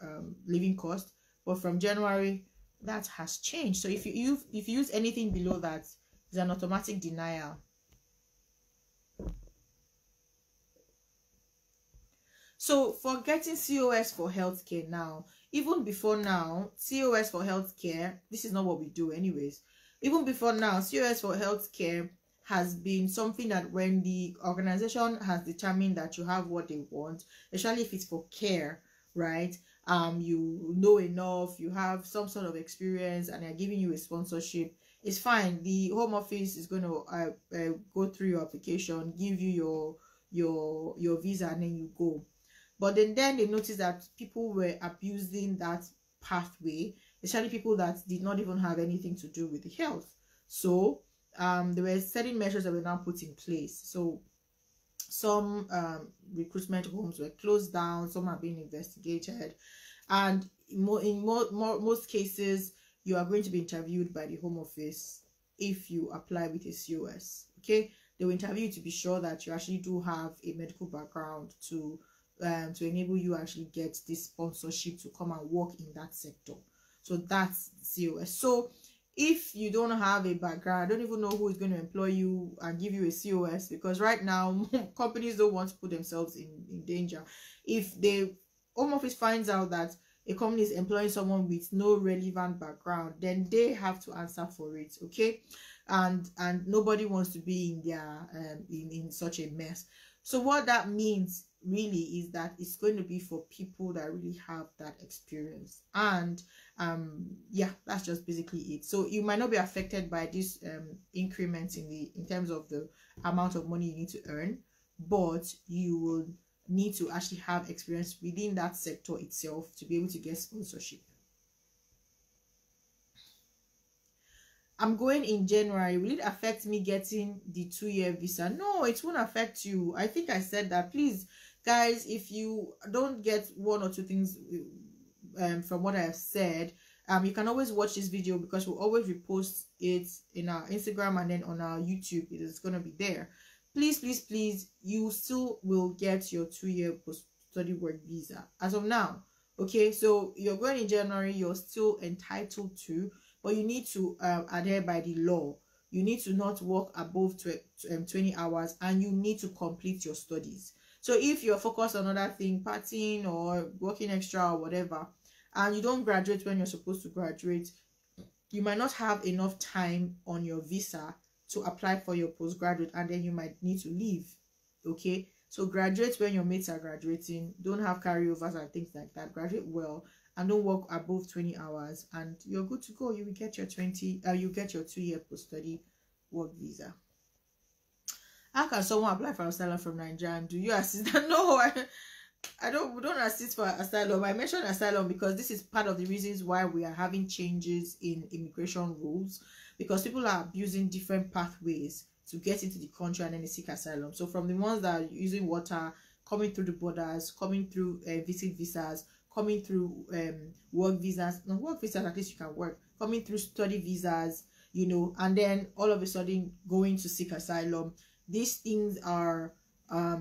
living cost, but from January that has changed. So if you use anything below that, it's an automatic denial. So for getting COS for healthcare now, even before now, COS for healthcare, this is not what we do anyways. Even before now, COS for healthcare has been something that when the organization has determined that you have what they want, especially if it's for care, right? You know enough, you have some sort of experience, and they're giving you a sponsorship, it's fine. The Home Office is going to go through your application, give you your visa, and then you go. But then they noticed that people were abusing that pathway, especially people that did not even have anything to do with the health. So there were certain measures that were now put in place. So some recruitment homes were closed down, some are being investigated, and in most cases you are going to be interviewed by the Home Office if you apply with a COS. Okay, they will interview you to be sure that you actually do have a medical background to enable you actually get this sponsorship to come and work in that sector. So that's COS. So if you don't have a background, I don't even know who is going to employ you and give you a COS, because right now companies don't want to put themselves in danger. If the Home Office finds out that a company is employing someone with no relevant background, then they have to answer for it. Okay, and nobody wants to be in their in such a mess. So what that means really is that it's going to be for people that really have that experience. And yeah, that's just basically it. So you might not be affected by this increment in terms of the amount of money you need to earn, but you will need to actually have experience within that sector itself to be able to get sponsorship. I'm going in January. Will it affect me getting the 2-year visa? No, it won't affect you. I think I said that. Please, guys, if you don't get one or two things from what I have said, you can always watch this video, because we'll always repost it in our Instagram and then on our YouTube. It is going to be there. Please, please, please, you still will get your 2-year post-study work visa as of now. Okay, so you're going in January, you're still entitled to, but you need to adhere by the law. You need to not work above 20 hours, and you need to complete your studies. So if you're focused on another thing, partying or working extra or whatever, and you don't graduate when you're supposed to graduate, you might not have enough time on your visa to apply for your postgraduate, and then you might need to leave. Okay, So graduate when your mates are graduating. Don't have carryovers and things like that. Graduate well and don't work above 20 hours, and you're good to go. You will get your 2-year post-study work visa. How can someone apply for asylum from Nigeria, and do you assist? No, we don't assist for asylum. I mentioned asylum because this is part of the reasons why we are having changes in immigration rules, because people are abusing different pathways to get into the country and then they seek asylum. So from the ones that are using water, coming through the borders, coming through visit visas, coming through work visas. No, work visas, at least you can work. Coming through study visas, you know, and then all of a sudden going to seek asylum. These things are how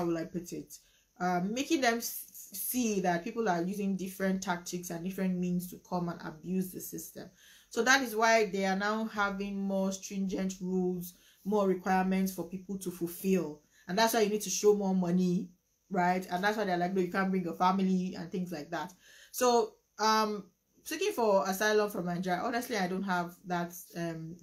will I put it, making them see that people are using different tactics and different means to come and abuse the system. So that is why they are now having more stringent rules, more requirements for people to fulfill, and that's why you need to show more money, right? And that's why they're like, no, you can't bring your family and things like that. So seeking for asylum from Nigeria, honestly, I don't have that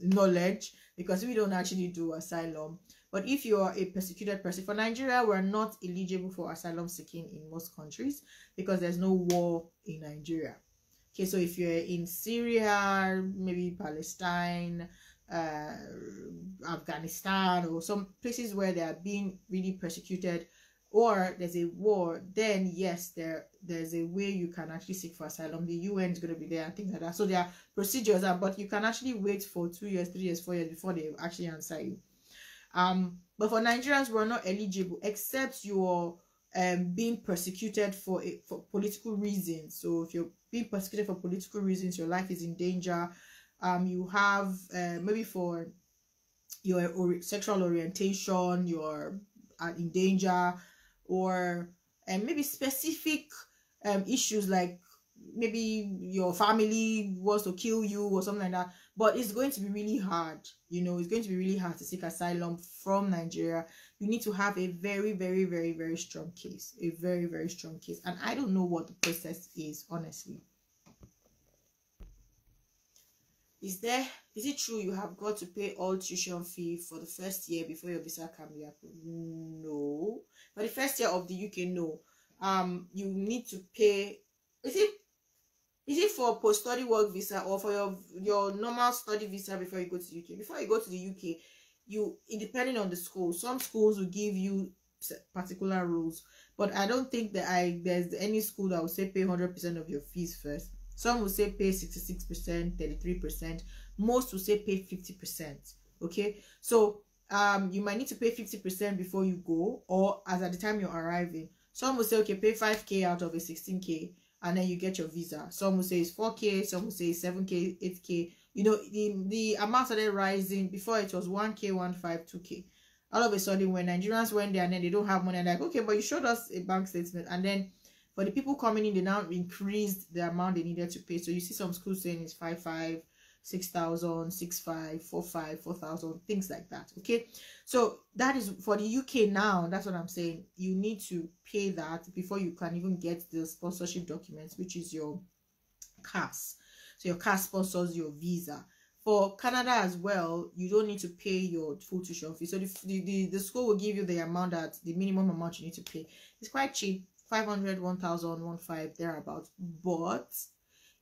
knowledge, because we don't actually do asylum. But if you are a persecuted person, for Nigeria, we're not eligible for asylum seeking in most countries because there's no war in Nigeria. Okay, so if you're in Syria, maybe Palestine, Afghanistan, or some places where they are being really persecuted, or there's a war, then yes, there's a way you can actually seek for asylum. The UN is going to be there and things like that. So there are procedures, but you can actually wait for 2 years, 3 years, 4 years before they actually answer you. But for Nigerians, we're not eligible except you're being persecuted for political reasons. So if you're being persecuted for political reasons, your life is in danger. You have maybe for your sexual orientation, you're in danger, or maybe specific issues like maybe your family wants to kill you or something like that. But it's going to be really hard, you know, it's going to be really hard to seek asylum from Nigeria. You need to have a very, very, very, very strong case, a very, very strong case. And I don't know what the process is, honestly. Is it true you have got to pay all tuition fee for the first year before your visa can be approved? No. For the first year of the UK, no. You need to pay. Is it for post-study work visa or for your normal study visa before you go to the UK? Before you go to the UK, depending on the school, some schools will give you particular rules, but I don't think that there's any school that will say pay 100% of your fees first. Some will say pay 66%, 33%. Most will say pay 50%. Okay, so you might need to pay 50% before you go, or as at the time you're arriving. Some will say, okay, pay 5K out of a 16K, and then you get your visa. Some will say it's 4K, some will say 7K, 8K. You know, the amount started rising. Before it was 1K, 1.5, 2K. All of a sudden, when Nigerians went there and then they don't have money, they're like, okay, but you showed us a bank statement. And then for the people coming in, they now increased the amount they needed to pay. So you see some schools saying it's 5,500, 6,000, 6,500, 4,500, 4,000, things like that. Okay, so that is for the UK now. That's what I'm saying. You need to pay that before you can even get the sponsorship documents, which is your CAS. So your CAS sponsors your visa. For Canada as well, you don't need to pay your full tuition fee. So the school will give you the amount, that the minimum amount you need to pay. It's quite cheap, 500, 1,000, 1,500, thereabouts. But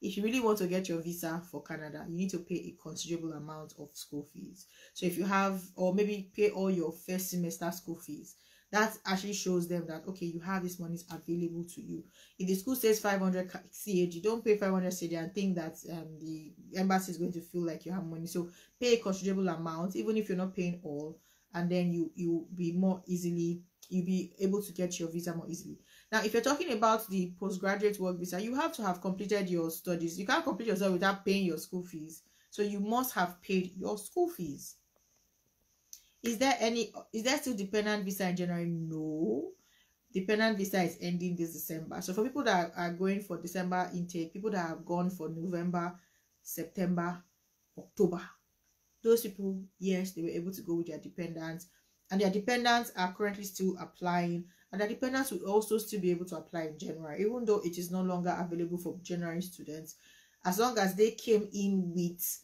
if you really want to get your visa for Canada, you need to pay a considerable amount of school fees. So if you have, or maybe pay all your first semester school fees, that actually shows them that, okay, you have this money available to you. If the school says 500 CH, you don't pay 500 CH and think that the embassy is going to feel like you have money. So pay a considerable amount, even if you're not paying all, and then you'll be able to get your visa more easily. Now, if you're talking about the postgraduate work visa, you have to have completed your studies. You can't complete yourself without paying your school fees. So you must have paid your school fees. Is there still dependent visa in January? No. Dependent visa is ending this December. So for people that are going for December intake, people that have gone for November, September, October, those people, yes, they were able to go with their dependents. And their dependents are currently still applying. And the dependents will also still be able to apply in January, even though it is no longer available for January students. As long as they came in with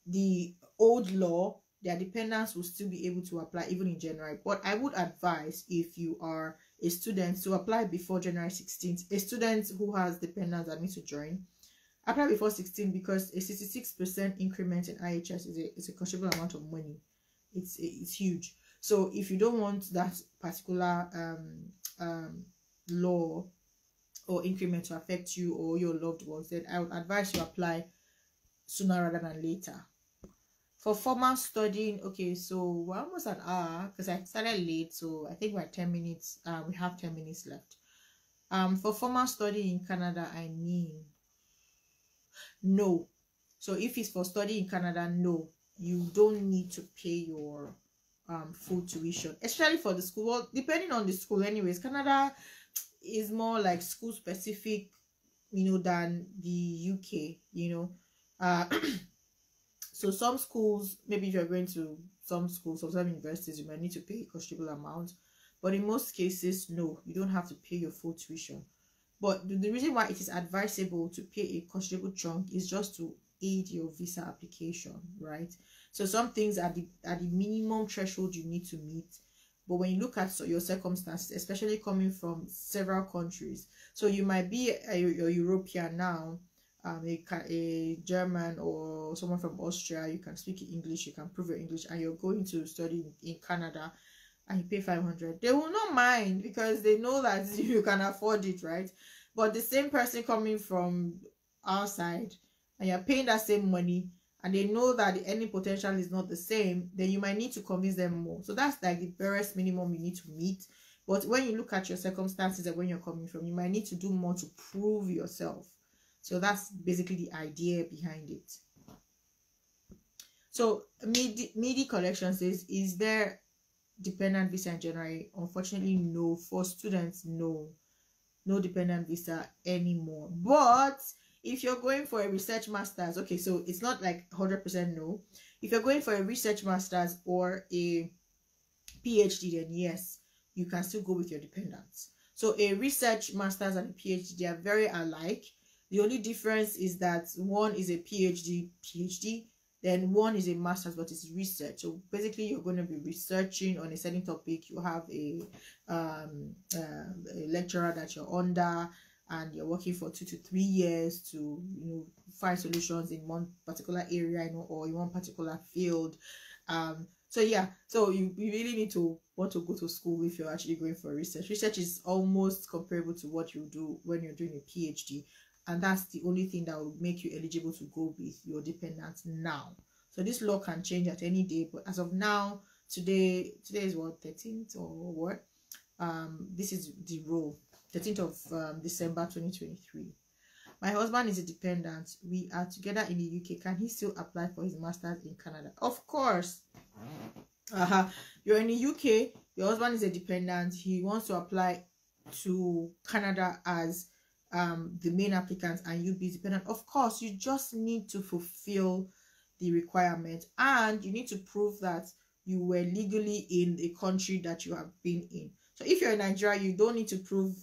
the old law, their dependents will still be able to apply even in January. But I would advise, if you are a student, to apply before January 16th. A student who has dependents that need to join, apply before 16, because a 66% increment in IHS is a considerable amount of money. It's huge. So if you don't want that particular law or increment to affect you or your loved ones, then I would advise you apply sooner rather than later. For formal studying, okay, so we're almost an hour because I started late, so I think we're 10 minutes. We have 10 minutes left. For formal study in Canada, I mean, no. So if it's for study in Canada, no, you don't need to pay your full tuition, especially for the school. Well, depending on the school, anyways. Canada is more like school specific, you know, than the UK, you know. So some schools, maybe if you're going to some schools or some universities, you might need to pay a considerable amount, but in most cases, no, you don't have to pay your full tuition. But the reason why it is advisable to pay a considerable chunk is just to aid your visa application, right? So some things are the minimum threshold you need to meet. But when you look at your circumstances, especially coming from several countries, so you might be a European now, a German or someone from Austria, you can speak English, you can prove your English, and you're going to study in Canada, and you pay 500. They will not mind because they know that you can afford it, right? But the same person coming from outside, and you're paying that same money, and they know that the earning potential is not the same, then you might need to convince them more. So that's like the barest minimum you need to meet. But when you look at your circumstances and when you're coming from, you might need to do more to prove yourself. So that's basically the idea behind it. So MIDI collection says, is there dependent visa in January? Unfortunately, no. For students, no dependent visa anymore. But if you're going for a research master's, okay, so it's not like 100% no. If you're going for a research master's or a PhD, then yes, you can still go with your dependents. So a research master's and a PhD, they are very alike. The only difference is that one is a PhD, then one is a master's, but it's research. So basically, you're going to be researching on a certain topic. You have a lecturer that you're under, and you're working for 2 to 3 years to, you know, find solutions in one particular area, you know, or in one particular field. So yeah, so you really need to want to go to school if you're actually going for research. Research is almost comparable to what you do when you're doing a PhD. And that's the only thing that will make you eligible to go with your dependents now. So this law can change at any day, but as of now, today is what, 13th or what? This is the rule, 13th of December 2023. My husband is a dependent. We are together in the UK. Can he still apply for his master's in Canada? Of course. You're in the UK. Your husband is a dependent. He wants to apply to Canada as the main applicant, and you be dependent. Of course, you just need to fulfill the requirement, and you need to prove that you were legally in the country that you have been in. So if you're in Nigeria, you don't need to prove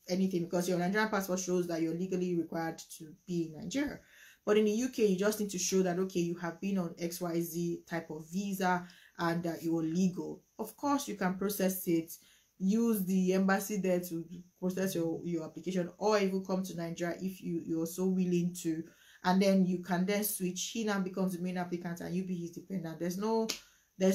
anything because your Nigerian passport shows that you're legally required to be in Nigeria. But in the UK, you just need to show that, okay, you have been on XYZ type of visa and that you're legal. Of course, you can process it, use the embassy there to process your application, or even come to Nigeria if you're so willing to, and then you can then switch. He now becomes the main applicant and you be his dependent. There's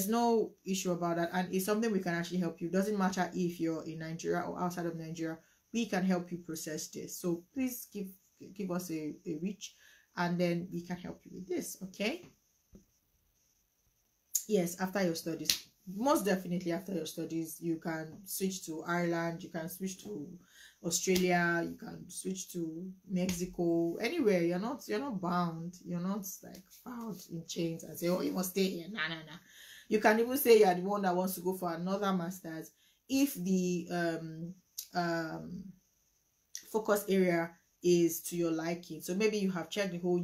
no issue about that, and it's something we can actually help you. Doesn't matter if you're in Nigeria or outside of Nigeria, we can help you process this. So please give us a reach, and then we can help you with this. Okay, yes, after your studies, most definitely after your studies, you can switch to Ireland, you can switch to Australia, you can switch to Mexico, anywhere. You're not bound, you're not like bound in chains and say, oh, you must stay here. Nah. You can even say you're the one that wants to go for another master's if the focus area is to your liking. So maybe you have checked the whole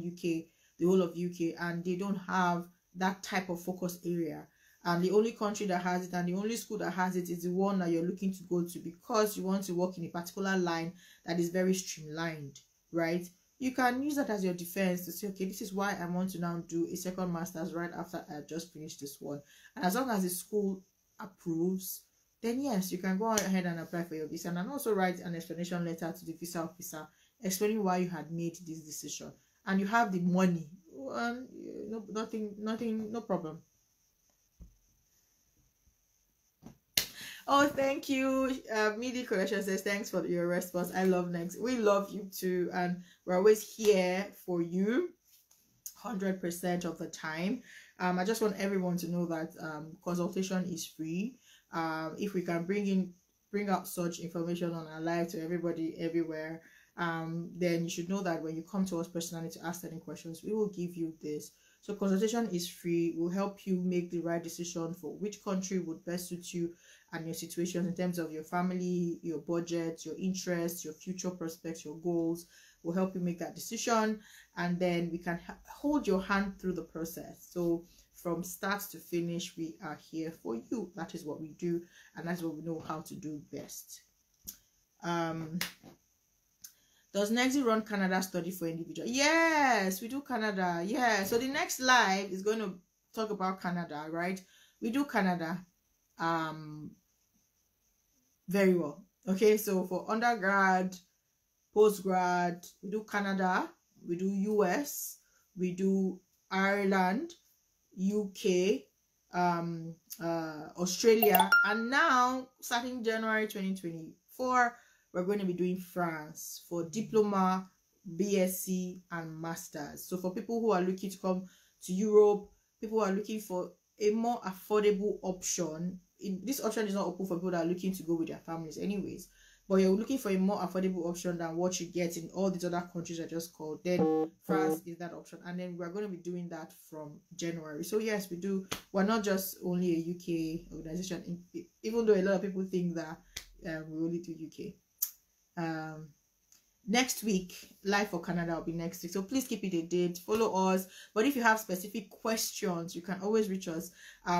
of UK, and they don't have that type of focus area, and the only country that has it and the only school that has it is the one that you're looking to go to because you want to work in a particular line that is very streamlined, right? you can use that as your defense to say, okay, this is why I want to now do a second master's right after I just finished this one. And as long as the school approves, then yes, you can go ahead and apply for your visa, and also write an explanation letter to the visa officer explaining why you had made this decision. And you have the money. No, nothing, no problem. Oh, thank you. Midi Collection says, thanks for your response. I love Next. We love you too. And we're always here for you 100% of the time. I just want everyone to know that consultation is free. If we can bring out such information on our live to everybody everywhere, then you should know that when you come to us personally to ask any questions, we will give you this. So consultation is free. We'll help you make the right decision for which country would best suit you and your situation in terms of your family, your budget, your interests, your future prospects, your goals. We'll help you make that decision, and then we can hold your hand through the process. So from start to finish, we are here for you. That is what we do, and that's what we know how to do best. Does Nexi run Canada study for individual? Yes, we do Canada. Yeah, so the next live is going to talk about Canada, right? We do Canada very well. Okay, so for undergrad, postgrad, we do Canada, we do US, we do Ireland, UK, Australia, and now starting January 2024, we're going to be doing France for diploma, BSc, and masters. So for people who are looking to come to Europe, people who are looking for a more affordable option, this option is not open for people that are looking to go with their families anyways, but you're looking for a more affordable option than what you get in all these other countries I just called, then France is that option. And then we're going to be doing that from January. So yes, we do. We're not just only a UK organization, even though a lot of people think that we only do UK. Next week, live for Canada will be next week, so please keep it a date, follow us. But if you have specific questions, you can always reach us.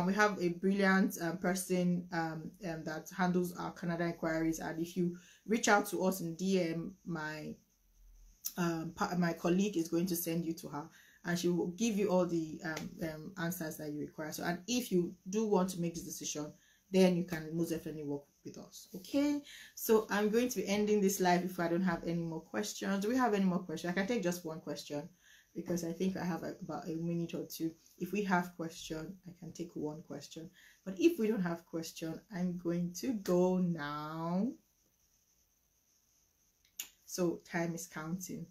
We have a brilliant person that handles our Canada inquiries, and if you reach out to us in DM, my colleague is going to send you to her, and she will give you all the answers that you require. So, and if you do want to make this decision, then you can most definitely work with us. Okay, so I'm going to be ending this live if I don't have any more questions. Do we have any more questions? I can take just one question because I think I have about a minute or two. If we have question, I can take one question, but if we don't have question, I'm going to go now. So time is counting.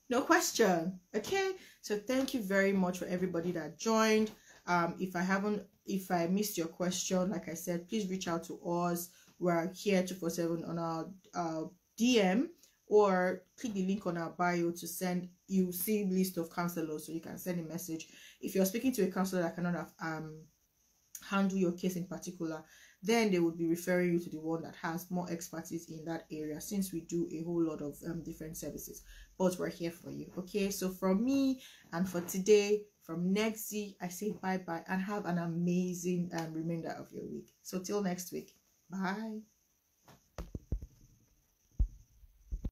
No question. Okay, so thank you very much for everybody that joined. If I missed your question, like I said, please reach out to us. We're here 247 on our DM, or click the link on our bio to send. You see list of counselors, so you can send a message. If you're speaking to a counselor that cannot handle your case in particular, then they would be referring you to the one that has more expertise in that area, since we do a whole lot of different services. But we're here for you. Okay, so from me and for today, from Nexi, I say bye bye and have an amazing remainder of your week. So till next week, bye.